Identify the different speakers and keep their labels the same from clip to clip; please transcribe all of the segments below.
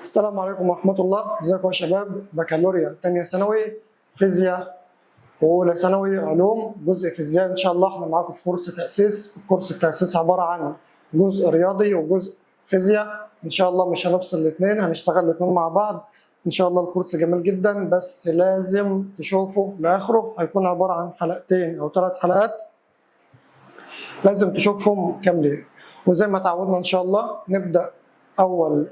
Speaker 1: السلام عليكم ورحمة الله، ازيكم يا شباب؟ بكالوريا تانية ثانوي فيزياء وأولى ثانوي علوم جزء فيزياء. إن شاء الله احنا معاكم في كورس تأسيس. كورس التأسيس عبارة عن جزء رياضي وجزء فيزياء. إن شاء الله مش هنفصل الاتنين، هنشتغل الاتنين مع بعض. إن شاء الله الكورس جميل جدا، بس لازم تشوفه لآخره. هيكون عبارة عن حلقتين أو 3 حلقات لازم تشوفهم كاملين. وزي ما تعودنا إن شاء الله نبدأ أول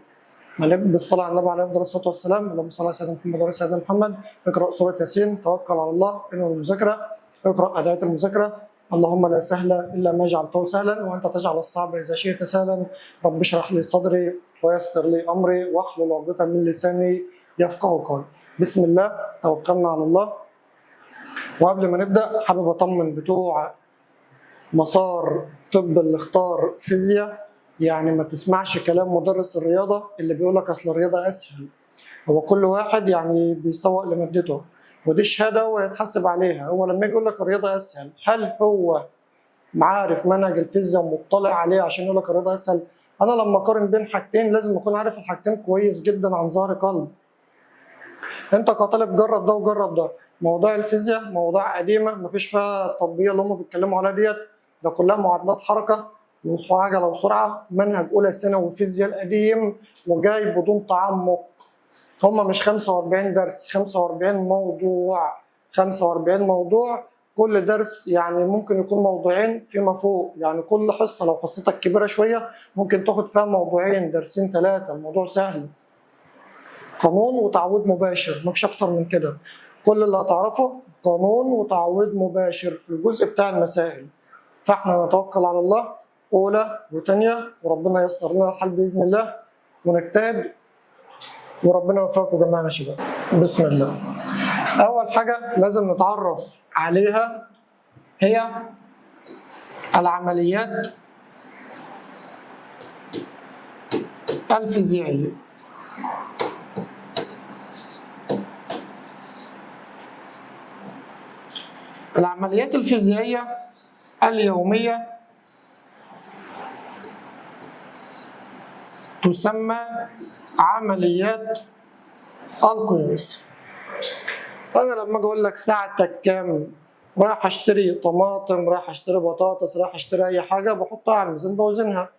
Speaker 1: نبدأ بالصلاة على النبي عليه أفضل الصلاة والسلام. اللهم صل على سيدنا محمد وعلى سيدنا محمد. اقرأ سورة ياسين، توكل على الله، انوي المذاكرة، اقرأ أدعية المذاكرة. اللهم لا سهل إلا ما جعلته سهلا وأنت تجعل الصعب إذا شئت سهلا. رب اشرح لي صدري ويسر لي أمري واحلل عقدة من لساني يفقهوا قولي. بسم الله، توكلنا على الله. وقبل ما نبدأ حابب أطمن بتوع مسار طب اللي اختار فيزياء، يعني ما تسمعش كلام مدرس الرياضة اللي بيقولك أصل الرياضة أسهل. هو كل واحد يعني بيسوق لمادته، ودي شهادة ويتحاسب عليها. هو لما يجي يقولك الرياضة أسهل، هل هو عارف منهج الفيزياء ومطلع عليه عشان يقولك الرياضة أسهل؟ أنا لما أقارن بين حاجتين لازم أكون عارف الحاجتين كويس جدا عن ظهر قلب. أنت كطالب جرب ده وجرب ده. موضوع الفيزياء موضوع قديمة مفيش فيها التطبيقية اللي هم بيتكلموا عليها ديت، ده كلها معادلات حركة وعجلة وسرعة. منهج أولى ثانوي فيزياء القديم وجاي بدون تعمق. هما مش 45 درس، 45 موضوع. 45 موضوع، كل درس يعني ممكن يكون موضوعين فيما فوق. يعني كل حصة لو حصتك كبيرة شوية ممكن تاخد فيها موضوعين، درسين 3. الموضوع سهل، قانون وتعويض مباشر، مفيش أكتر من كده. كل اللي هتعرفه قانون وتعويض مباشر في الجزء بتاع المسائل. فاحنا نتوكل على الله أولى وتانية، وربنا ييسر لنا الحال بإذن الله، ونجتهد وربنا يوفقكم جميعا يا شباب. بسم الله. أول حاجة لازم نتعرف عليها هي العمليات الفيزيائية. العمليات الفيزيائية اليومية تسمى عمليات القياس. أنا لما أجي أقول لك ساعتك كام، رايح أشتري طماطم، رايح أشتري بطاطس، رايح أشتري أي حاجة، بحطها على الميزان بوزنها.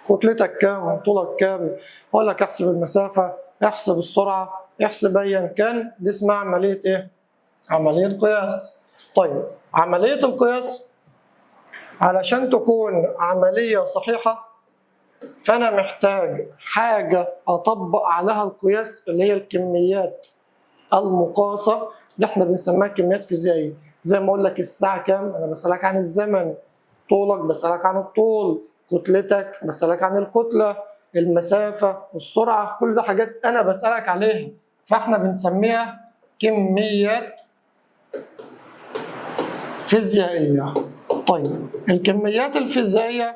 Speaker 1: كتلتك كام، طولك كام، أقول لك احسب المسافة، احسب السرعة، احسب أيا كان. دي اسمها عملية إيه؟ عملية قياس. طيب عملية القياس علشان تكون عملية صحيحة فأنا محتاج حاجة أطبق عليها القياس اللي هي الكميات المقاسة اللي احنا بنسميها كميات فيزيائية. زي ما أقول لك الساعة كام، أنا بسألك عن الزمن. طولك بسألك عن الطول. كتلتك بسألك عن الكتلة. المسافة والسرعة، كل ده حاجات أنا بسألك عليها، فاحنا بنسميها كميات فيزيائية. طيب الكميات الفيزيائية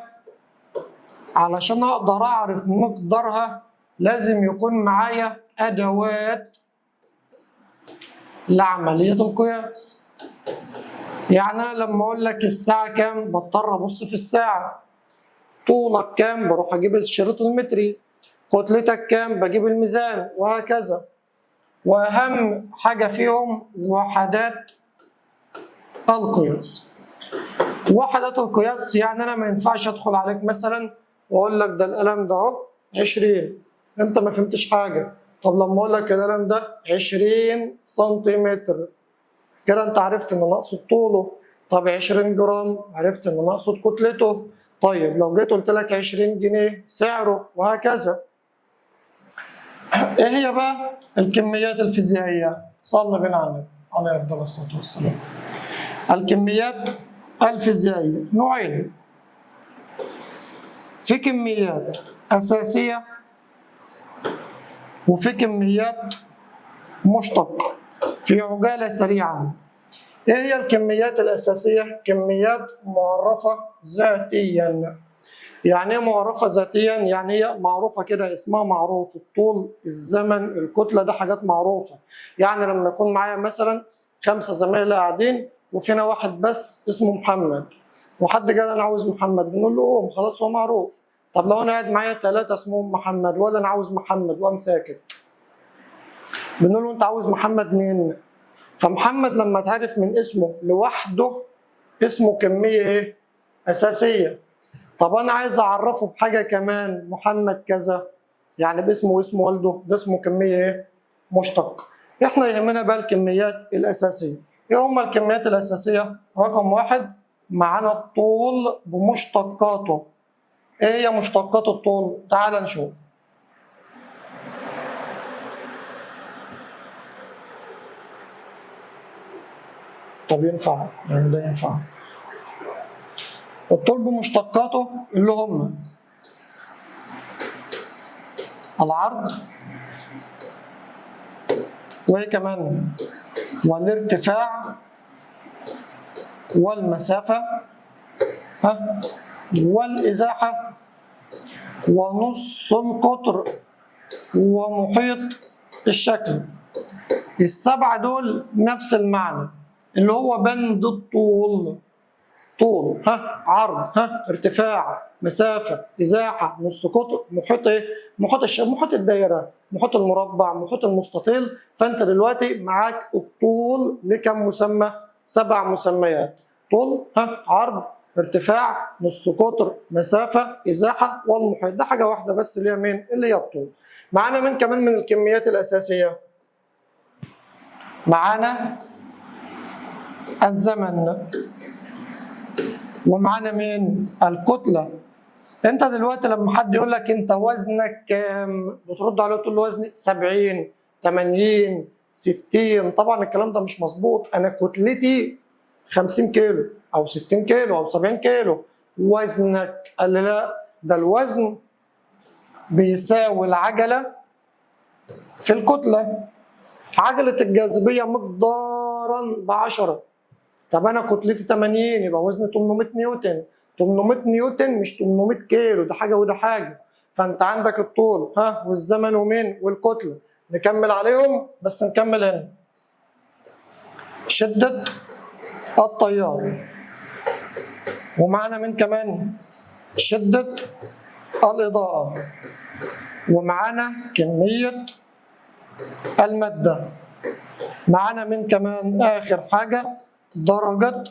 Speaker 1: علشان أقدر أعرف مقدارها لازم يكون معايا أدوات لعملية القياس. يعني أنا لما أقول لك الساعة كام بضطر أبص في الساعة. طولك كام بروح أجيب الشريط المتري. كتلتك كام بجيب الميزان، وهكذا. وأهم حاجة فيهم وحدات القياس. وحدات القياس يعني أنا ما ينفعش أدخل عليك مثلا واقول لك ده القلم ده اهو 20، انت ما فهمتش حاجه. طب لما اقول لك القلم ده 20 سنتيمتر، كده انت عرفت ان انا اقصد طوله. طب 20 جرام، عرفت ان انا اقصد كتلته. طيب لو جيت قلت لك 20 جنيه سعره، وهكذا. ايه هي بقى الكميات الفيزيائيه؟ صلى بنا على النبي عليه افضل الصلاه والسلام. الكميات الفيزيائيه نوعين. في كميات أساسية وفي كميات مشتقة. في عجالة سريعة، إيه هي الكميات الأساسية؟ كميات معرفة ذاتيا. يعني إيه معرفة ذاتيا؟ يعني هي معروفة كده، اسمها معروف. الطول، الزمن، الكتلة، ده حاجات معروفة. يعني لما يكون معايا مثلا 5 زمايل قاعدين وفينا واحد بس اسمه محمد، وحد قال انا عاوز محمد، بنقول له قوم، خلاص هو معروف. طب لو انا قاعد معايا 3 اسمهم محمد ولا انا عاوز محمد وقام ساكت، بنقول له انت عاوز محمد مين؟ فمحمد لما اتعرف من اسمه لوحده اسمه كميه ايه؟ اساسيه. طب انا عايز اعرفه بحاجه كمان، محمد كذا، يعني باسمه واسم والده، ده اسمه كميه ايه؟ مشتق. احنا يهمنا بقى الكميات الاساسيه. ايه هما الكميات الاساسيه؟ رقم 1 معانا الطول بمشتقاته. ايه هي مشتقات الطول؟ تعال نشوف. طب ينفع يعني ده ينفع. الطول بمشتقاته اللي هم العرض، وايه كمان؟ والارتفاع والمسافة، ها، والإزاحة ونص القطر ومحيط الشكل. السبعة دول نفس المعنى اللي هو بند الطول. طول، ها، عرض، ها، ارتفاع، مسافة، إزاحة، نص قطر، محيط إيه؟ محيط الدايرة، محيط المربع، محيط المستطيل. فأنت دلوقتي معاك الطول لكم مسمى؟ 7 مسميات. طول، ها، عرض، ارتفاع، نص قطر، مسافة، إزاحة، والمحيط. ده حاجة واحدة بس اللي هي مين؟ اللي هي الطول. معانا من كمان من الكميات الأساسية؟ معانا الزمن، ومعانا مين؟ الكتلة. انت دلوقتي لما حد يقول لك انت وزنك كام، بترد عليه تقول له وزني 70 80 60. طبعا الكلام ده مش مظبوط، انا كتلتي 50 كيلو او 60 كيلو او 70 كيلو. وزنك؟ قال لي لا، ده الوزن بيساوي العجلة في الكتلة. عجلة الجاذبية مقدارا ب10. طب انا كتلتي 80 يبقى وزني 800 نيوتن. 800 نيوتن مش 800 كيلو، ده حاجه وده حاجه. فانت عندك الطول، ها، والزمن ومين؟ والكتله. نكمل عليهم، بس نكمل هنا. شده التيار، ومعنا من كمان شده الاضاءه، ومعانا كميه الماده. معانا من كمان اخر حاجه درجه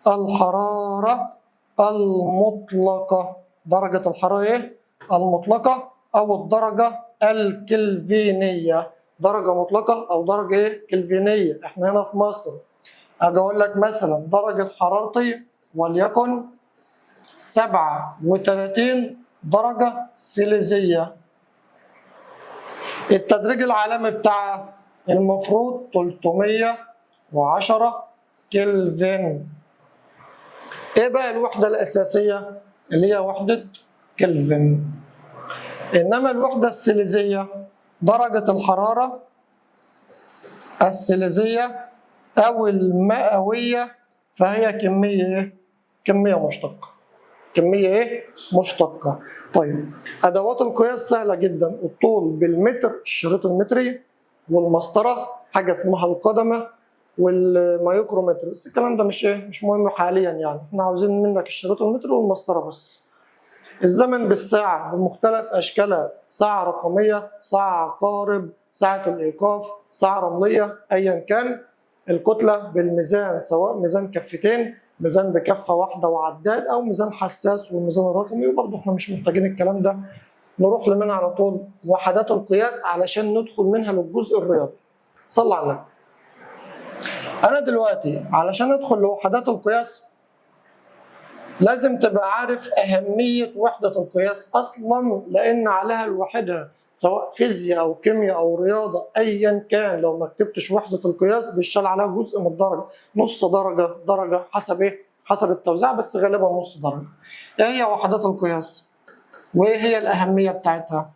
Speaker 1: الحرارة المطلقة. درجة الحرارة ايه؟ المطلقة أو الدرجة الكلفينية. درجة مطلقة أو درجة ايه؟ كلفينية. احنا هنا في مصر أجي أقول لك مثلا درجة حرارتي وليكن 37 درجة سيليزية. التدريج العالمي بتاعها المفروض 310 كلفن. ايه بقى الوحدة الأساسية؟ اللي هي وحدة كلفن. إنما الوحدة السيليزية درجة الحرارة السيليزية أو المئوية، فهي كمية إيه؟ كمية مشتقة. كمية إيه؟ مشتقة. طيب أدوات القياس سهلة جدا. الطول بالمتر، الشريط المتري، والمسطرة حاجة اسمها القدمة، والمايكرومتر. بس الكلام ده مش مهم حاليا، يعني احنا عاوزين منك الشريط المتر والمسطره بس. الزمن بالساعه بمختلف اشكالها، ساعه رقميه، ساعه عقارب، ساعه الايقاف، ساعه رمليه، ايا كان. الكتله بالميزان، سواء ميزان كفتين، ميزان بكفه واحده وعداد، او ميزان حساس والميزان الرقمي. وبرضه احنا مش محتاجين الكلام ده. نروح لمنها على طول وحدات القياس علشان ندخل منها للجزء الرياضي. صلى على النبي. أنا دلوقتي علشان أدخل لوحدات القياس لازم تبقى عارف أهمية وحدة القياس أصلا، لأن عليها لوحدها سواء فيزياء أو كيمياء أو رياضة أيا كان، لو ما كتبتش وحدة القياس بيشال عليها جزء من الدرجة، نص درجة، درجة، حسب إيه؟ حسب التوزيع، بس غالبا نص درجة. إيه هي وحدات القياس؟ وإيه هي الأهمية بتاعتها؟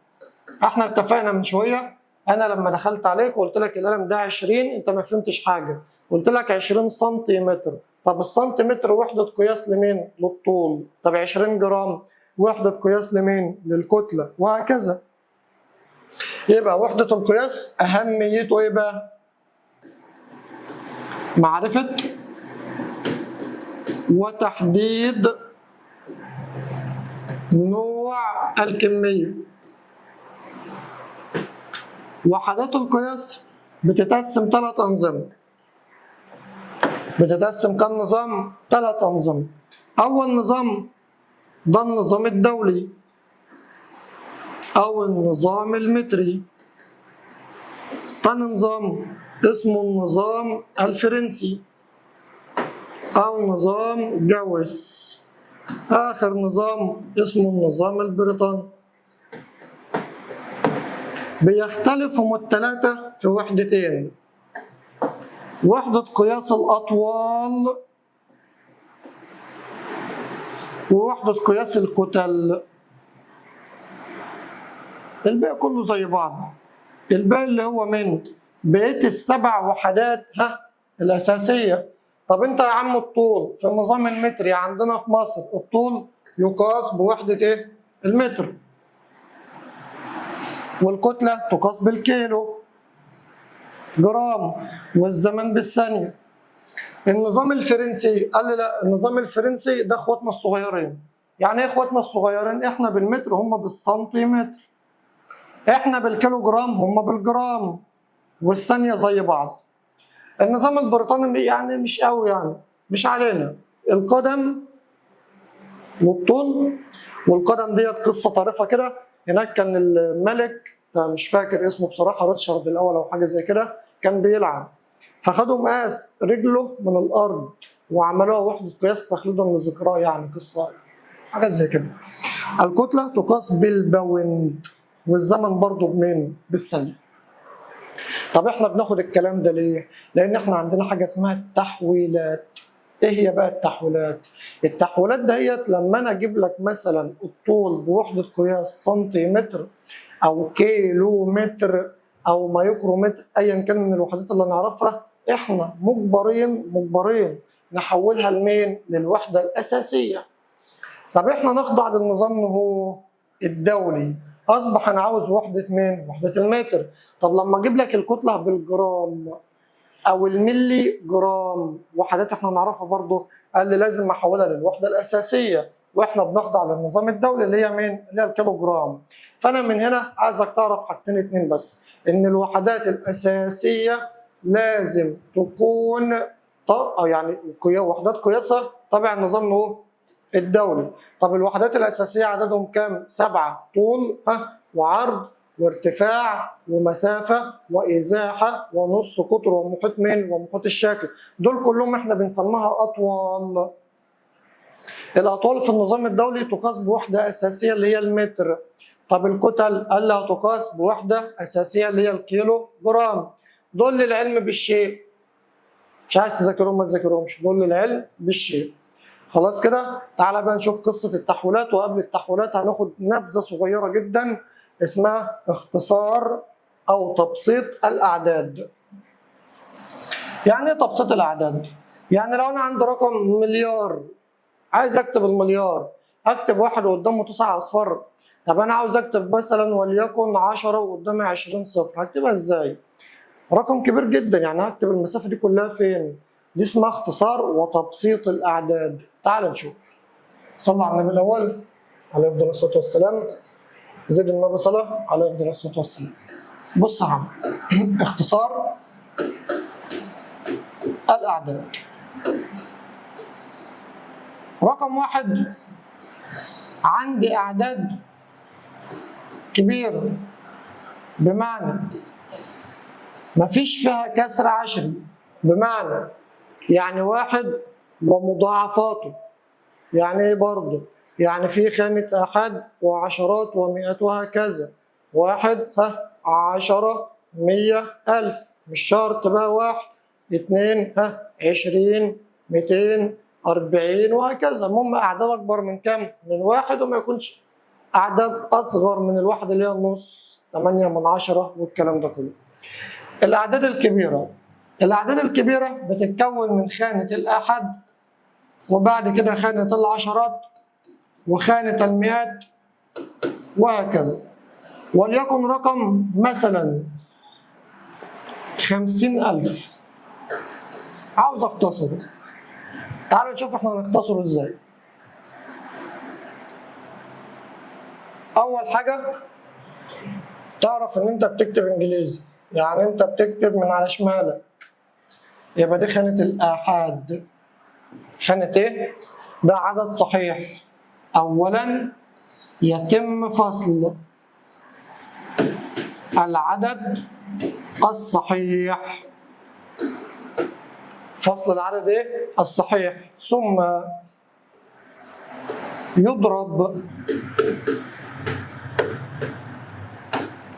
Speaker 1: إحنا اتفقنا من شوية، أنا لما دخلت عليك وقلت لك القلم ده 20، أنت ما فهمتش حاجة. قلت لك 20 سنتيمتر. طب السنتيمتر وحدة قياس لمين؟ للطول. طب 20 جرام وحدة قياس لمين؟ للكتلة، وهكذا. يبقى وحدة القياس أهميته إيه بقى؟ معرفة وتحديد نوع الكمية. وحدات القياس بتتقسم 3 أنظمة. بتتقسم كم نظام؟ 3 أنظمة. أول نظام ده النظام الدولي أو النظام المتري. تاني نظام اسمه النظام الفرنسي أو نظام جويس. آخر نظام اسمه النظام البريطاني. بيختلفوا الثلاثة في وحدتين: وحدة قياس الأطوال ووحدة قياس الكتل. الباقي كله زي بعض. الباقي اللي هو من بقية ال7 وحدات الأساسية. طب أنت يا عم الطول في النظام المتري عندنا في مصر الطول يقاس بوحدة إيه؟ المتر. والكتلة تقاس بالكيلو جرام، والزمن بالثانية. النظام الفرنسي قال لي لا، النظام الفرنسي ده اخواتنا الصغيرين. يعني ايه اخواتنا الصغيرين؟ احنا بالمتر هم بالسنتيمتر، احنا بالكيلو جرام هم بالجرام، والثانية زي بعض. النظام البريطاني يعني مش قوي، يعني مش علينا. القدم والطول، والقدم ديت قصة طريفة كده. هناك كان الملك مش فاكر اسمه بصراحة، ريتشارد الأول أو حاجة زي كده، كان بيلعب فخدوا مقاس رجله من الأرض وعملوها وحدة قياس تخليدا لذكراه، يعني قصة حاجات زي كده. الكتلة تقاس بالباوند، والزمن برضه بمين؟ بالثانية. طب احنا بناخد الكلام ده ليه؟ لأن احنا عندنا حاجة اسمها التحويلات. ايه هي بقى التحويلات؟ التحويلات دهيت لما انا اجيب لك مثلا الطول بوحدة قياس سنتيمتر او كيلو متر او مايكرومتر، ايا كان من الوحدات اللي نعرفها، احنا مجبرين نحولها لمين؟ للوحدة الأساسية. طب احنا نخضع للنظام هو الدولي، اصبح انا عاوز وحدة مين؟ وحدة المتر. طب لما اجيب لك الكتلة بالجرام او الملي جرام، وحدات احنا نعرفها برضو، قال لي لازم احولها للوحده الاساسيه، واحنا بنخضع للنظام الدولي اللي هي مين؟ اللي هي الكيلو جرام. فانا من هنا عايزك تعرف حاجتين اتنين بس: ان الوحدات الاساسيه لازم تكون أو يعني وحدات قياسها تبع النظام هو الدولي. طب الوحدات الاساسيه عددهم كام؟ 7: طول وعرض وارتفاع ومسافة وإزاحة ونص قطر ومحيط مين؟ ومحيط الشكل. دول كلهم احنا بنسميها أطوال. الأطوال في النظام الدولي تقاس بوحدة أساسية اللي هي المتر. طب الكتل قال لها تقاس بوحدة أساسية اللي هي الكيلو جرام. دول للعلم بالشيء. مش عايز تذاكرهم ما تذاكرهمش، دول للعلم بالشيء. خلاص كده؟ تعالى بقى نشوف قصة التحويلات، وقبل التحويلات هناخد نبذة صغيرة جدا اسمها اختصار أو تبسيط الأعداد. يعني إيه تبسيط الأعداد؟ يعني لو أنا عندي رقم مليار، عايز أكتب المليار، أكتب 1 وقدامه 9 أصفار. طب أنا عاوز أكتب مثلا وليكن 10 وقدامي 20 صفر، هكتبها إزاي؟ رقم كبير جدا، يعني هكتب المسافة دي كلها فين؟ دي اسمها اختصار وتبسيط الأعداد. تعال نشوف. صلى على النبي الأول عليه أفضل الصلاة والسلام. زد النبي صلاة عليه أفضل الصلاة والسلام. بص يا عم، اختصار الأعداد. رقم 1: عندي أعداد كبيرة، بمعنى مفيش فيها كسر عشري، بمعنى يعني 1 ومضاعفاته. يعني ايه برضه؟ يعني في خانة أحد وعشرات ومئات وهكذا. 1 10 100 1000، مش شرط بقى 1 2 20 200 40 وهكذا. المهم أعداد أكبر من كام؟ من 1، وما يكونش أعداد أصغر من الواحد اللي هي النص، 8 من 10 والكلام ده كله. الأعداد الكبيرة. الأعداد الكبيرة بتتكون من خانة الأحد، وبعد كده خانة العشرات، وخانة المئات، وهكذا. وليكن رقم مثلا 50,000، عاوز اختصره. تعالوا نشوف احنا هنختصره ازاي. اول حاجه تعرف ان انت بتكتب انجليزي، يعني انت بتكتب من على شمالك، يبقى دي خانه الاحاد. خانه ايه؟ ده عدد صحيح. اولا يتم فصل العدد الصحيح، فصل العدد ايه؟ الصحيح، ثم يضرب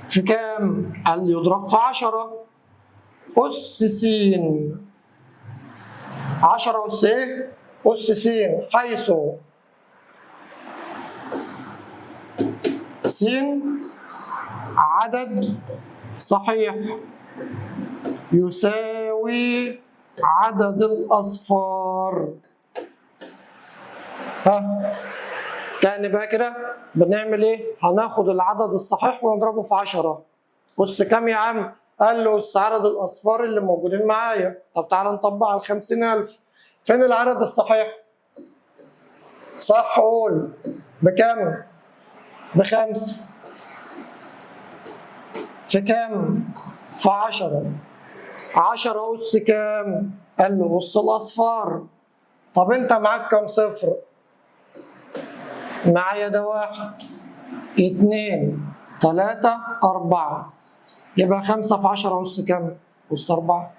Speaker 1: في كام؟ قال يضرب في 10 أس س. 10 أس ايه؟ أس س، حيث س عدد صحيح يساوي عدد الأصفار. ها تاني بقى كده بنعمل ايه؟ هناخد العدد الصحيح ونضربه في 10. أس كام يا عم؟ قال له أس عدد الأصفار اللي موجودين معايا. طب تعالى نطبق على 50,000. فين العدد الصحيح؟ صح، قول بكام؟ ب5. في كام؟ في 10. 10 أس كام؟ قال له أس الأصفار. طب أنت معاك كام صفر؟ معايا ده 1 2 3 4، يبقى 5 في 10 أس كام؟ أس 4.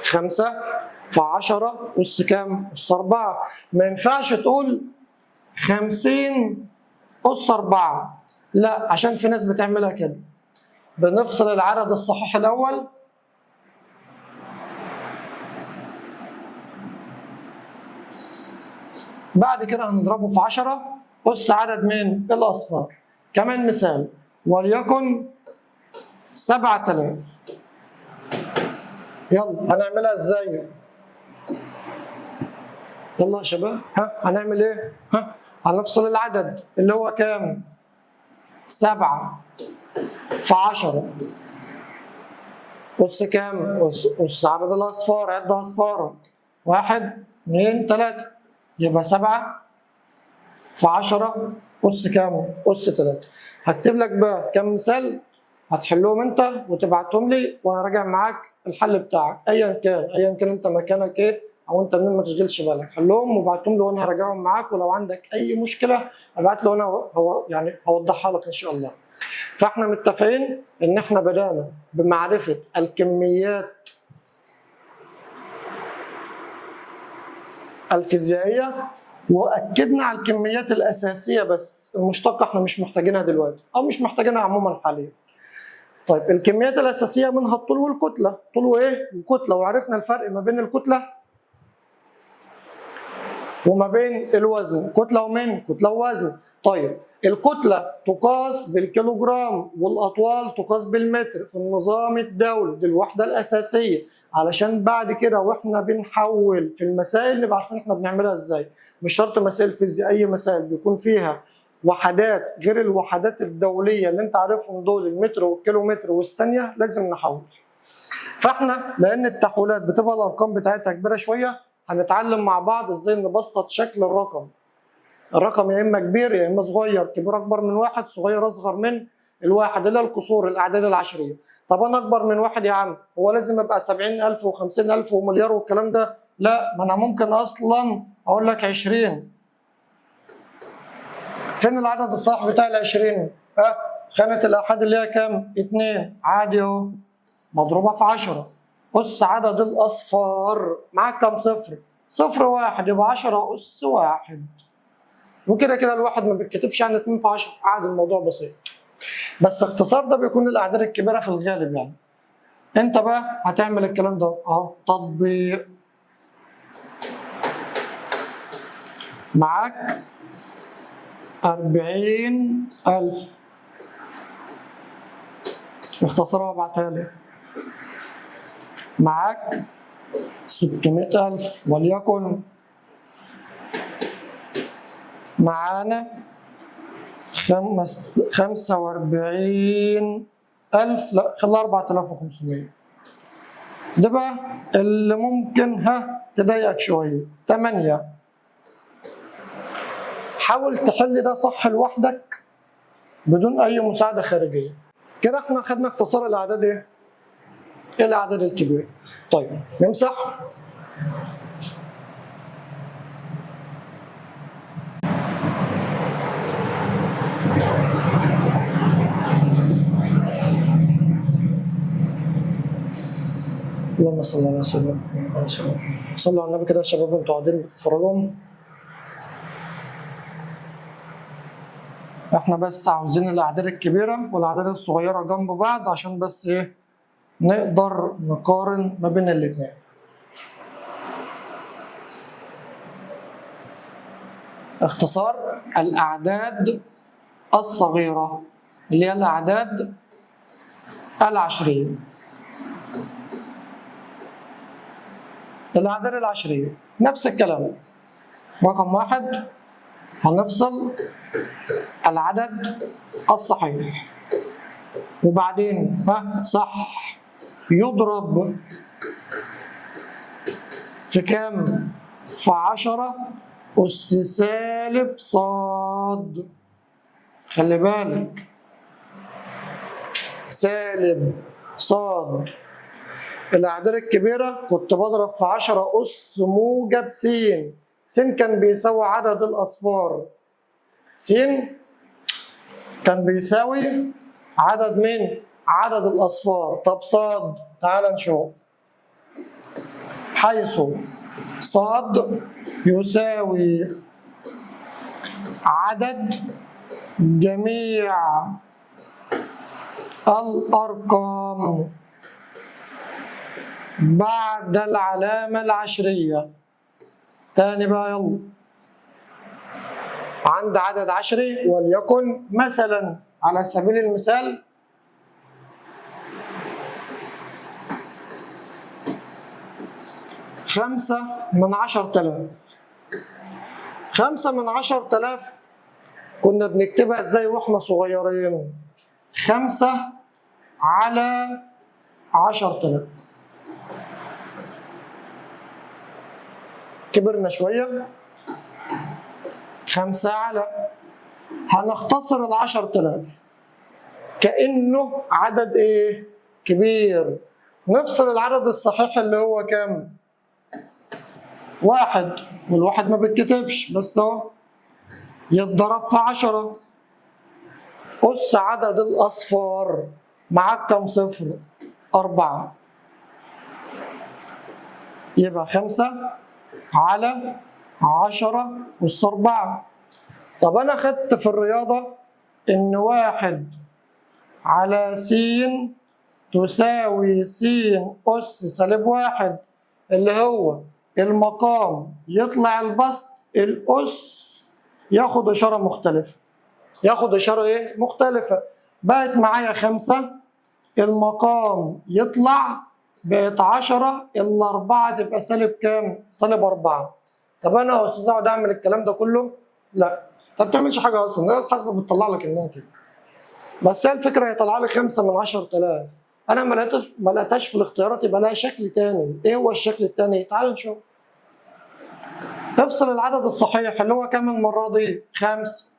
Speaker 1: 5 في 10 أس كام؟ أس 4. ما ينفعش تقول 50 أس 4، لا، عشان في ناس بتعملها كده. بنفصل العدد الصحيح الأول، بعد كده هنضربه في 10 أس عدد مين؟ الأصفار. كمان مثال، وليكن 7000. يلا هنعملها ازاي؟ يلا يا شباب، هنعمل ايه؟ هنفصل العدد اللي هو كام؟ 7 في 10 أس كام؟ أس عدد الأصفار. عد أصفارك، 1 2 3، يبقى 7 في 10 أس كام؟ أس 3. هكتب لك بقى كام مثال هتحلهم انت وتبعتهم لي وانا راجع معاك الحل بتاعك، ايا كان انت مكانك ايه او انت منين، ما تشغلش بالك، حلهم وبعتهم لي وانا هراجعهم معاك، ولو عندك اي مشكله ابعت لي وانا يعني هوضحها لك ان شاء الله. فاحنا متفقين ان احنا بدانا بمعرفه الكميات الفيزيائيه واكدنا على الكميات الاساسيه، بس المشتقه احنا مش محتاجينها دلوقتي او مش محتاجينها عموما حاليا. طيب الكميات الاساسيه منها الطول والكتله. طول وايه؟ وكتله، وعرفنا الفرق ما بين الكتله وما بين الوزن. كتله ومن كتله ووزن. طيب الكتله تقاس بالكيلوجرام والاطوال تقاس بالمتر في النظام الدولي، دي الوحده الاساسيه، علشان بعد كده واحنا بنحول في المسائل نبقى عارفين احنا بنعملها ازاي. مش شرط مسائل فيزياء، اي مسائل بيكون فيها وحدات غير الوحدات الدوليه اللي انت عارفهم دول، المتر والكيلومتر والثانيه، لازم نحول. فاحنا لان التحويلات بتبقى الارقام بتاعتها كبيره شويه، هنتعلم مع بعض ازاي نبسط شكل الرقم. الرقم يا اما كبير يا اما صغير، كبير اكبر من 1، صغير اصغر من الواحد، اللي هي الكسور، الاعداد العشريه. طب انا اكبر من 1 يا عم، هو لازم ابقى 70,000 و50,000 ومليار والكلام ده؟ لا، ما انا ممكن اصلا اقول لك 20. فين العدد الصح بتاع ال 20؟ خانه الاحاد اللي هي كام؟ 2. عادي اهو، مضروبه في 10 أس عدد الأصفار. معاك كام صفر؟ صفر 1، يبقى 10 أس 1. وكده كده الواحد ما بيتكتبش يعني 2 في 10، عادي، الموضوع بسيط. بس اختصار ده بيكون للأعداد الكبيرة في الغالب يعني. أنت بقى هتعمل الكلام ده أهو، تطبيق. معاك 40,000، اختصرها وابعتها لي. معاك 600,000، وليكن معانا 45,000، لا خليها 4,500. ده بقى اللي ممكن تضايقك شوية. 8. حاول تحل ده صح لوحدك بدون أي مساعدة خارجية. كده احنا خدنا اختصار الأعداد إيه؟ الأعداد الكبيرة. طيب نمسح. اللهم صل على سيدنا محمد. صلوا على النبي كده يا شباب انتوا قاعدين بتتفرجوا. احنا بس عاوزين الاعداد الكبيره والاعداد الصغيره جنب بعض عشان بس ايه نقدر نقارن ما بين الاثنين. اختصار الاعداد الصغيره اللي هي الاعداد العشريه. الاعداد العشريه نفس الكلام. رقم واحد هنفصل العدد الصحيح وبعدين صح يضرب في كام؟ في 10 أس سالب صاد. خلي بالك سالب صاد. الأعداد الكبيرة كنت بضرب في 10 أس موجب س. س كان بيساوي عدد الأصفار. س كان بيساوي عدد مين؟ عدد الأصفار. طب صاد تعال نشوف. حيث صاد يساوي عدد جميع الأرقام بعد العلامة العشرية. تاني بقى يلا. عند عدد عشري وليكن مثلا على سبيل المثال 5/10,000. 5/10,000 كنا بنكتبها ازاي واحنا صغيرين؟ 5/10,000. كبرنا شوية 5 هنختصر 10,000 كأنه عدد ايه؟ كبير. نفصل العدد الصحيح اللي هو كام؟ 1 والواحد ما بيتكتبش بس اهو يتضرب في 10 أس عدد الأصفار. معاك كام صفر؟ 4. يبقى 5/10 أس 4. طب أنا خدت في الرياضة إن 1/س تساوي س أس -1 اللي هو المقام يطلع البسط الأس ياخد إشارة مختلفة. ياخد إشارة إيه؟ مختلفة. بقت معايا 5 المقام يطلع بقت 10 ال4 تبقى سالب كام؟ سالب 4. طب أنا يا أستاذ أقعد أعمل الكلام ده كله؟ لا. طب ما بتعملش حاجة أصلا، الحاسبة بتطلع لك إنها كده. بس هي الفكرة هي طالعة لي 5/10,000. أنا ما لقيتهاش في الاختيارات يبقى لها شكل تاني. إيه هو الشكل التاني؟ تعالوا نشوف. افصل العدد الصحيح اللي هو كام المرة دي؟ 5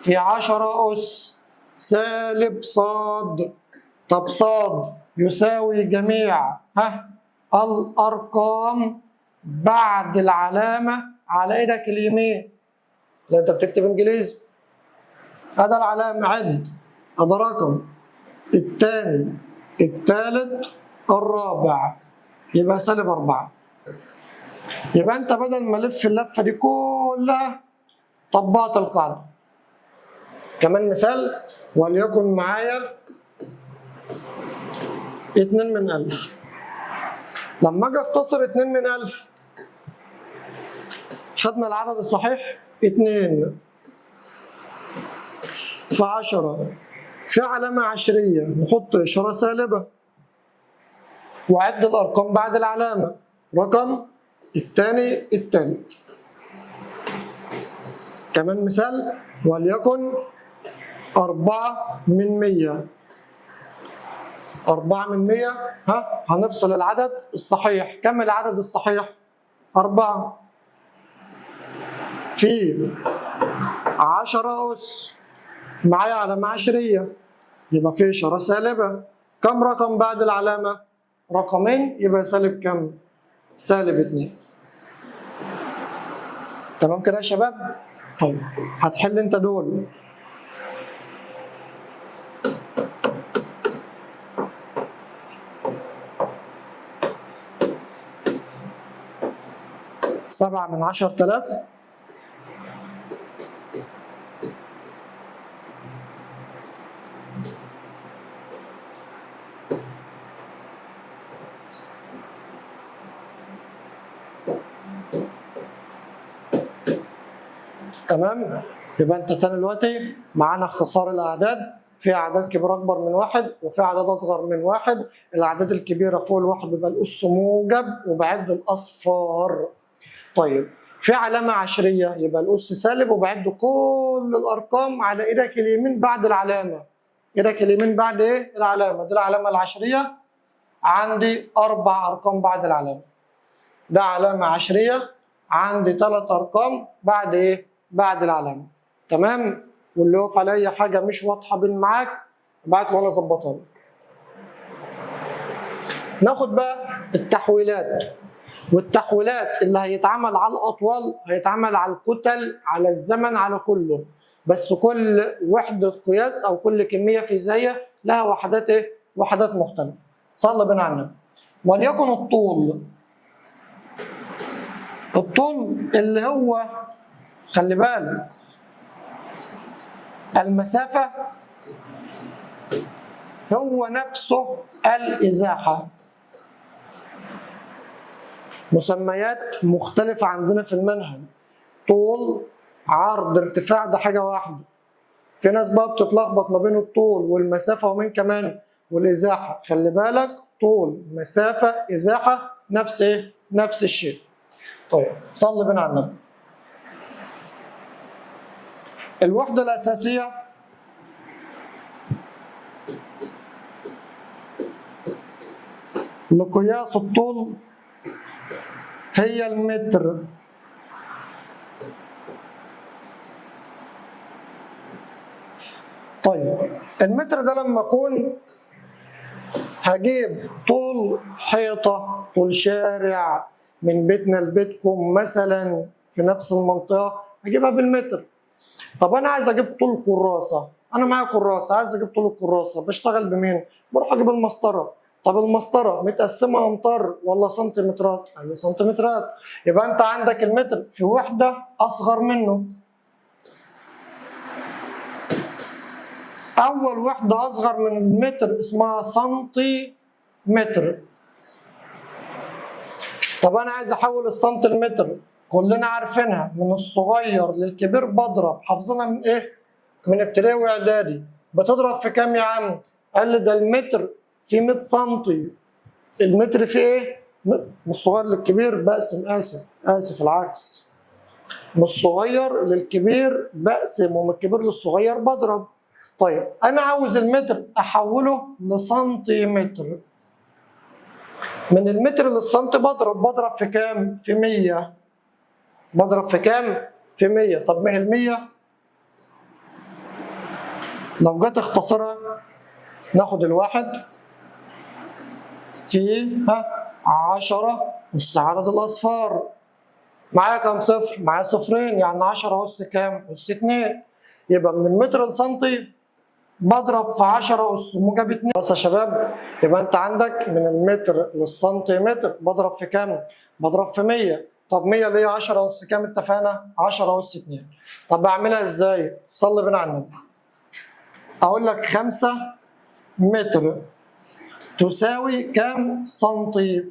Speaker 1: في 10 أس سالب صاد. طب صاد يساوي جميع الأرقام بعد العلامة على إيدك اليمين. لا أنت بتكتب إنجليزي. هذا العلامة عد. هذا رقم الثاني الثالث الرابع يبقى سالب 4. يبقى أنت بدل ما ألف اللفة دي كلها طبقت القاعدة. كمان مثال وليكن معايا 2/1000. لما أجي أختصر 2/1000 خدنا العدد الصحيح 2 في 10 في علامة عشرية نحط إشارة سالبة وعد الأرقام بعد العلامة. رقم الثاني الثالث. كمان مثال وليكن 4/100. 4/100 هنفصل العدد الصحيح. كم العدد الصحيح؟ 4 في 10 أس معايا علامة عشرية يبقى في إشارة سالبة. كم رقم بعد العلامة؟ رقمين، يبقى سالب كم؟ سالب 2. تمام كده يا شباب؟ طيب هتحل انت دول. سبعة من 10,000 تمام. يبقى انت تاني دلوقتي معانا اختصار الاعداد، في اعداد كبيره اكبر من واحد وفي اعداد اصغر من واحد. الاعداد الكبيره فوق الواحد بيبقى الاس موجب وبعد الاصفار. طيب في علامه عشريه يبقى الاس سالب وبعد كل الارقام على ايدك اليمين بعد العلامه. ايدك اليمين بعد ايه؟ العلامه. دي العلامه العشريه، عندي 4 ارقام بعد العلامه. ده علامه عشريه، عندي 3 ارقام بعد ايه؟ بعد العلامه. تمام. واللي يقف على اي حاجه مش واضحه بين معاك ابعت له وانا اظبطها لك. ناخد بقى التحويلات. والتحويلات اللي هيتعمل على الاطوال هيتعمل على الكتل على الزمن على كله، بس كل وحده قياس او كل كميه فيزيائيه لها وحدات ايه؟ وحدات مختلفه. صلى بنا على النبي. وليكن الطول. الطول اللي هو خلي بالك المسافة هو نفسه الإزاحة. مسميات مختلفة عندنا في المنهج. طول، عرض، ارتفاع، ده حاجة واحدة. في ناس بقى بتتلخبط ما بين الطول والمسافة ومين كمان والإزاحة. خلي بالك طول، مسافة، إزاحة نفس إيه؟ نفس الشيء. طيب صلي بنا على النبي. الوحدة الأساسية لقياس الطول هي المتر. طيب المتر ده لما اكون هجيب طول حيطة، طول شارع من بيتنا لبيتكم مثلا في نفس المنطقة هجيبها بالمتر. طب انا عايز اجيب طول كراسة، انا معايا كراسة عايز اجيب طول الكراسة، بشتغل بمين؟ بروح اجيب المسطرة. طب المسطرة متقسمة امتار ولا سنتيمترات؟ قال لي سنتيمترات. يبقى انت عندك المتر في وحدة اصغر منه. أول وحدة أصغر من المتر اسمها سنتيمتر. طب أنا عايز أحول السنتيمتر، كلنا عارفينها من الصغير للكبير بضرب، حافظينها من إيه؟ من ابتدائي وإعدادي. بتضرب في كام يا عم؟ قال لي ده المتر في 100 سنتي. المتر في إيه؟ من الصغير للكبير بقسم، آسف العكس. من الصغير للكبير بقسم ومن الكبير للصغير بضرب. طيب أنا عاوز المتر أحوله لسنتيمتر. من المتر للسنتي بضرب في كام؟ في 100. بضرب في كام؟ في 100. طب ما هي ال 100 لو جيت اختصرها ناخد الواحد في 10 أس عدد الأصفار. معايا كام صفر؟ معايا صفرين، يعني 10 أس كام؟ أس 2. يبقى من المتر لسنتي بضرب في 10 أس موجب 2. بس يا شباب يبقى أنت عندك من المتر للسنتيمتر بضرب في كام؟ بضرب في 100. طب 100 اللي هي 10 أس كام اتفقنا؟ 10 أس 2. طب بعملها إزاي؟ صلي بنا على النبي. أقول لك 5 متر تساوي كام سنتي؟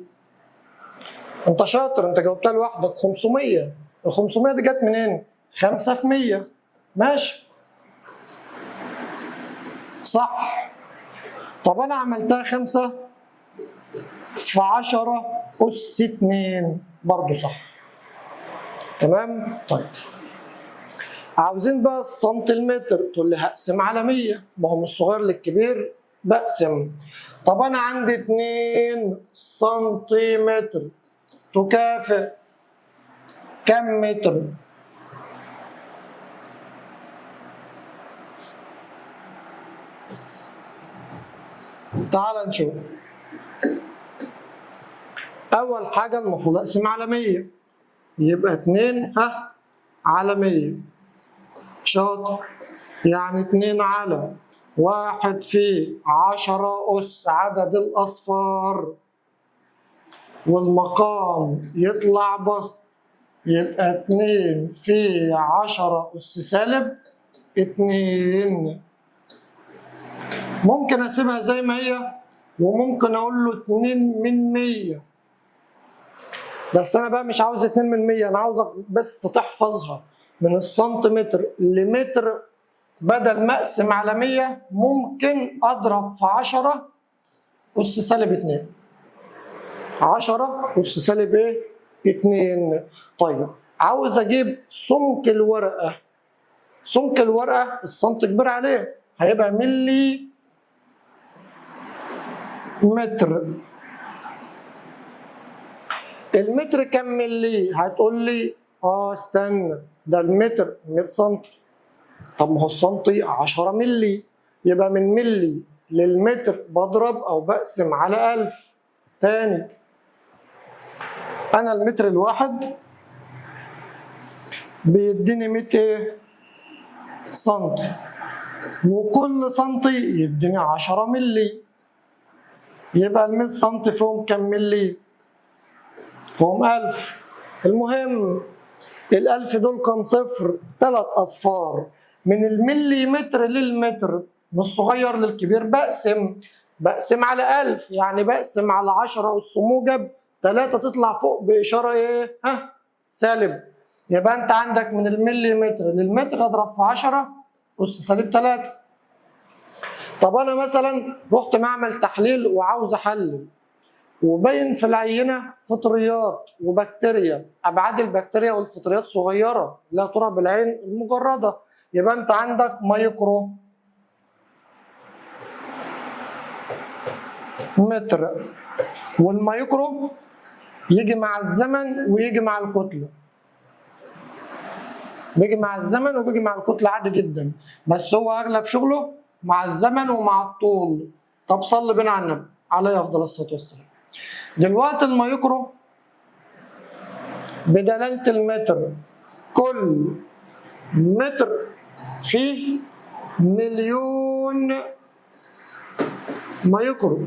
Speaker 1: أنت شاطر، أنت جاوبتها لوحدك 500. ال 500 دي جت منين؟ 5 في 100. ماشي صح. طب أنا عملتها 5 في 10 أس 2 برضه صح. تمام؟ طيب عاوزين بقى السنتيمتر، تقول لي هقسم على 100، ما هو من الصغير للكبير بقسم. طب أنا عندي 2 سنتيمتر تكافئ كم متر؟ تعال نشوف. أول حاجة المفروض أقسم على 100، يبقى 2 على 100. شاطر. يعني 2 على 1 في 10 أس عدد الأصفار، والمقام يطلع بسط، يبقى 2 في 10 أس سالب 2. ممكن أسيبها زي ما هي، وممكن أقول له 2 من 100، بس أنا بقى مش عاوز 2 من 100، أنا عاوزك بس تحفظها من السنتيمتر لمتر. بدل ما أقسم على 100 ممكن أضرب في 10 أس سالب 2. 10 أس سالب إيه؟ 2. طيب عاوز أجيب سمك الورقة. سمك الورقة السنتي كبير عليه، هيبقى ملي متر. المتر كم ملي؟ هتقول لي استنى، ده المتر 100 سنتي. طب ما هو السنتي 10 ملي، يبقى من ملي للمتر بضرب او بقسم على 1000. تاني، انا المتر الواحد بيديني 100 سنتي، وكل سنتي يديني 10 ملي، يبقى ال 100 سنتي فيهم كم ملي؟ فيهم 1000. المهم ال1000 دول كام صفر؟ 3 أصفار. من المليمتر للمتر، من الصغير للكبير بقسم على 1000، يعني بقسم على 10 أس موجب 3 تطلع فوق بإشارة إيه؟ سالب. يبقى أنت عندك من المليمتر للمتر أضرب في 10 أس سالب 3. طب أنا مثلا رحت معمل تحليل وعاوز أحلل، وبين في العينة فطريات وبكتيريا، أبعاد البكتيريا والفطريات صغيرة لا ترى بالعين المجردة، يبقى أنت عندك مايكرو متر. والمايكرو يجي مع الزمن ويجي مع الكتلة، بيجي مع الزمن وبيجي مع الكتلة عادي جدا، بس هو أغلب شغله مع الزمن ومع الطول. طب صلي بنا على النبي عليه أفضل الصلاة والسلام. دلوقتي المايكرو بدلالة المتر، كل متر فيه مليون مايكرو.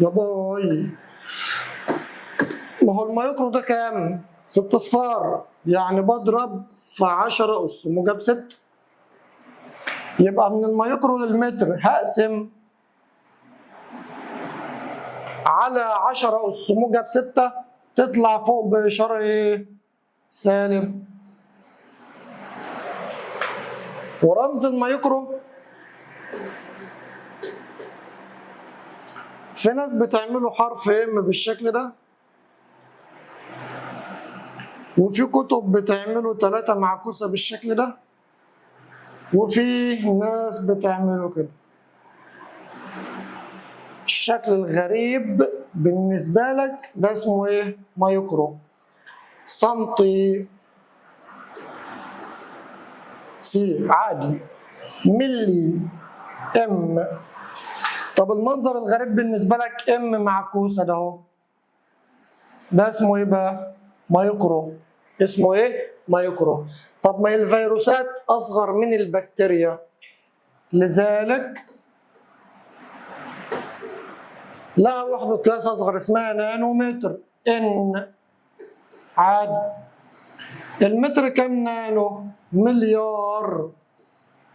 Speaker 1: يا باي، ما هو المايكرو ده كام؟ 6 اصفار، يعني بضرب في 10 أس موجب 6. يبقى من المايكرو للمتر هقسم على 10 أس موجب 6، تطلع فوق بإشارة إيه؟ سالب. ورمز المايكرو في ناس بتعمله حرف ام بالشكل ده، وفي كتب بتعمله 3 معكوسة بالشكل ده، وفي ناس بتعمله كده. الشكل الغريب بالنسبة لك ده اسمه ايه؟ مايكرو. سنتي سي عادي، ملي ام. طب المنظر الغريب بالنسبة لك ام معكوسة ده اهو، ده اسمه ايه بقى؟ مايكرو. اسمه ايه؟ مايكرو. طب ما الفيروسات اصغر من البكتيريا، لذلك لها وحدة قياس اصغر اسمها نانومتر، ان عادي. المتر كام نانو؟ مليار.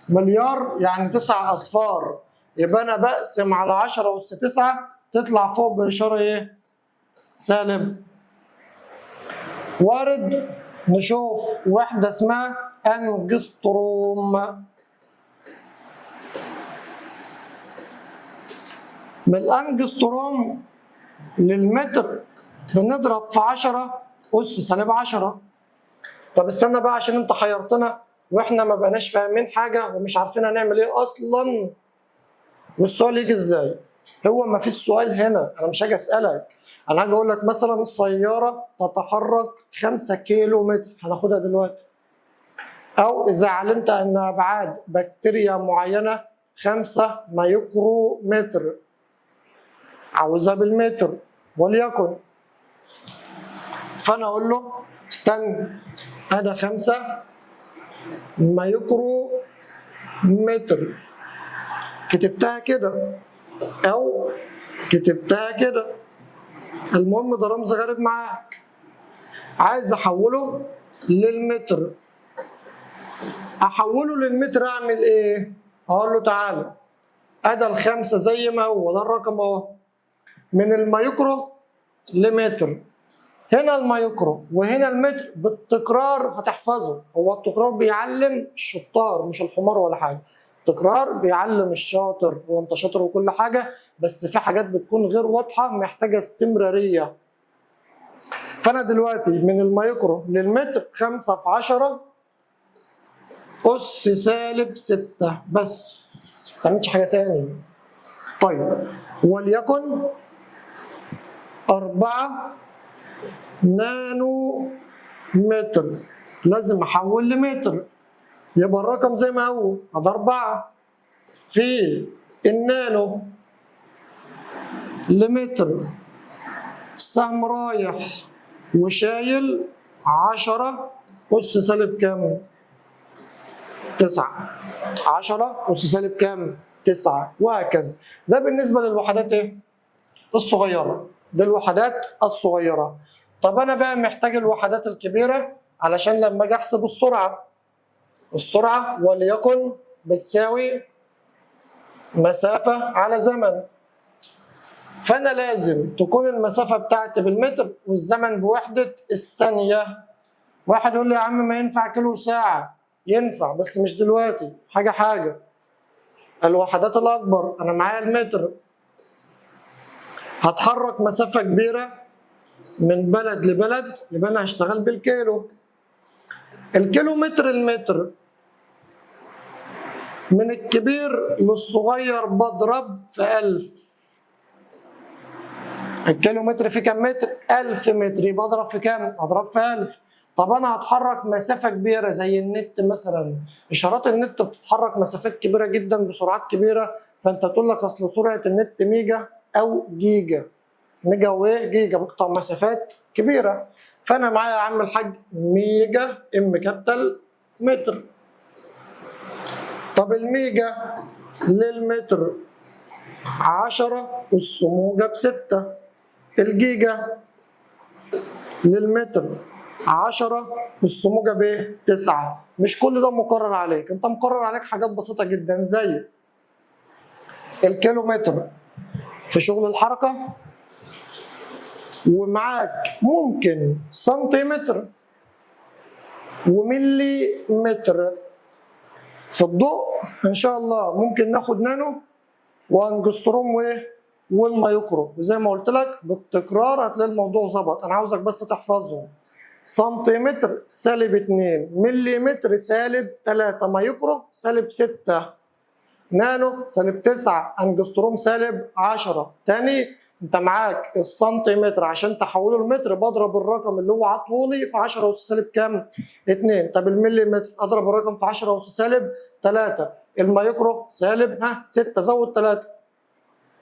Speaker 1: مليار يعني 9 اصفار، يبقى انا بقسم على 10 أس 9 تطلع فوق بإشارة ايه؟ سالب. وارد نشوف وحدة اسمها انجستروم. من الانجستروم للمتر بنضرب في 10 أس سالب 10. طب استنى بقى عشان انت حيرتنا واحنا ما بقناش فاهمين حاجة ومش عارفين هنعمل ايه اصلا. والسؤال يجي ازاي؟ هو ما فيش سؤال هنا، انا مش هاجي اسالك، انا هاجي اقول لك مثلا سياره تتحرك 5 كيلو متر، هناخدها دلوقتي. او اذا علمت ان ابعاد بكتيريا معينه 5 مايكرومتر، عاوزها بالمتر وليكن. فانا اقول له استنى، ادي 5 مايكرومتر، كتبتها كده او كتبتها كده، المهم ده رمز غريب معاك. عايز احوله للمتر، احوله للمتر اعمل ايه؟ اقول له تعالى ادي الخمسه زي ما هو ده الرقم اهو، من المايكرو لمتر، هنا المايكرو وهنا المتر بالتكرار هتحفظه. هو التكرار بيعلم الشطار مش الحمار ولا حاجه، التكرار بيعلم الشاطر، وانت شاطر وكل حاجه، بس في حاجات بتكون غير واضحه محتاجه استمراريه. فانا دلوقتي من المايكرو للمتر 5 في 10 أس سالب 6 بس، ما تعملش حاجه تاني. طيب وليكن 4 نانو متر، لازم احول لمتر، يبقى الرقم زي ما هو، ادي 4 في النانو لمتر، السهم رايح وشايل 10 أس سالب كام؟ 9. 10 أس سالب كام؟ 9، وهكذا. ده بالنسبة للوحدات ايه؟ الصغيرة، دي الوحدات الصغيرة. طب أنا بقى محتاج الوحدات الكبيرة علشان لما أجي أحسب السرعة وليكن بتساوي مسافة على زمن، فأنا لازم تكون المسافة بتاعتي بالمتر والزمن بوحدة الثانية. واحد يقول لي يا عم ما ينفع كيلو ساعة، ينفع بس مش دلوقتي، حاجة. الوحدات الأكبر أنا معايا المتر، هتحرك مسافة كبيرة من بلد لبلد، يبقى أنا هشتغل بالكيلو. الكيلو متر المتر، من الكبير للصغير بضرب في 1000. الكيلو متر في كام متر؟ 1000 متر، يبقى اضرب في كام؟ اضرب في 1000. طب انا هتحرك مسافه كبيره زي النت مثلا، اشارات النت بتتحرك مسافات كبيره جدا بسرعات كبيره، فانت تقول لك اصل سرعه النت ميجا او جيجا، ميجا وايه؟ جيجا، بقطع مسافات كبيره. فانا معايا يا عم الحاج ميجا ام كابيتال متر. طب الميجا للمتر 10 أس موجب 6، الجيجا للمتر 10 أس موجب ايه؟ 9. مش كل ده مقرر عليك، انت مقرر عليك حاجات بسيطة جدا زي الكيلومتر في شغل الحركة، ومعاك ممكن سنتيمتر وملي متر. في الضوء ان شاء الله ممكن ناخد نانو وانجستروم والمايكرو، وزي ما قلت لك بالتكرار هتلاقي الموضوع ظبط. انا عاوزك بس تحفظهم: سنتيمتر سالب 2، مليمتر سالب 3، مايكرو سالب 6، نانو سالب 9، انجستروم سالب 10. تاني، انت معاك السنتيمتر عشان تحوله لمتر بضرب الرقم اللي هو عطولي في 10 اس سالب كام؟ 2. طب المليمتر اضرب الرقم في 10 اس سالب 3. المايكرو سالب 6 زود 3.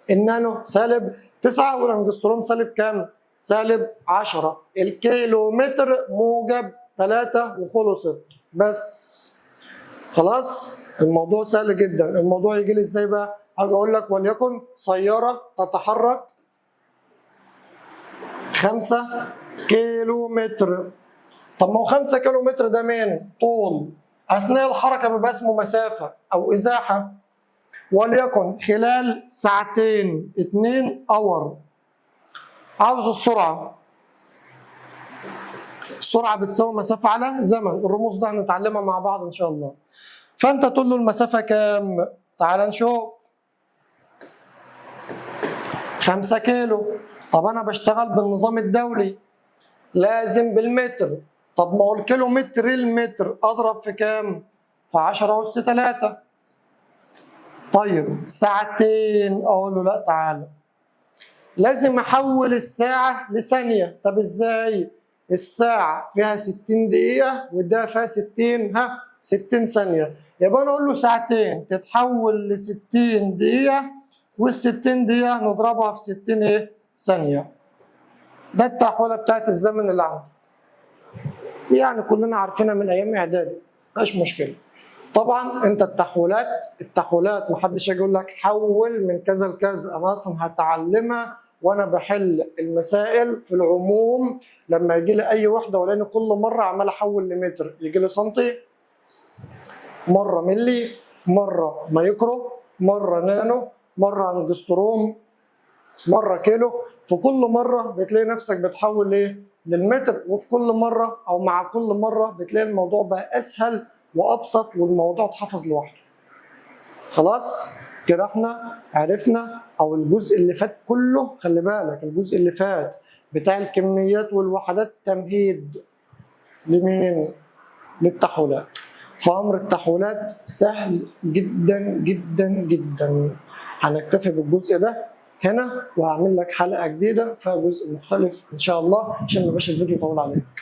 Speaker 1: النانو سالب 9، والانجستروم سالب كام؟ سالب 10. الكيلومتر موجب 3 وخلصت بس. خلاص الموضوع سهل جدا. الموضوع يجي لي ازاي بقى؟ هاجي اقول لك وليكن سياره تتحرك 5 كيلو متر. طب ما هو 5 كيلو متر ده مين؟ طول. اثناء الحركه بيبقى اسمه مسافه او ازاحه. وليكن خلال ساعتين 2 اور. عاوز السرعه. السرعه بتساوي مسافه على زمن، الرموز دي هنتعلمها مع بعض ان شاء الله. فانت تقول له المسافه كام؟ تعال نشوف. 5 كيلو. طب انا بشتغل بالنظام الدولي لازم بالمتر. طب ما هو الكيلو متر المتر اضرب في كام؟ في 10 اس 3. طيب ساعتين، اقول له لا تعالى لازم احول الساعه لثانيه. طب ازاي؟ الساعه فيها 60 دقيقه وده فيها 60 ثانيه، يبقى انا اقول له ساعتين تتحول ل 60 دقيقه، وال 60 دقيقه نضربها في 60 ايه؟ ثانيه. ده التحويله بتاعت الزمن اللي عندي، يعني كلنا عارفينها من ايام اعدادي، مفيش مشكله. طبعا انت التحويلات محدش يجي يقول لك حول من كذا لكذا، انا اصلا هتعلمها وانا بحل المسائل في العموم. لما يجي لي اي وحده ولاني كل مره عمال احول لمتر، يجي لي سنتي، مره ملي، مره مايكرو، مره نانو، مره انجستروم، مره كيلو. في كل مره بتلاقي نفسك بتحول ايه؟ للمتر. وفي كل مره او مع كل مره بتلاقي الموضوع بقى اسهل وابسط والموضوع اتحفظ لوحده. خلاص كده احنا عرفنا، او الجزء اللي فات كله، خلي بالك الجزء اللي فات بتاع الكميات والوحدات تمهيد لمين؟ للتحويلات. فامر التحويلات سهل جدا جدا جدا. هنكتفي بالجزء ده هنا، وهعمل لك حلقه جديده فيها جزء مختلف ان شاء الله، عشان ما يبقاش الفيديو طويل عليك.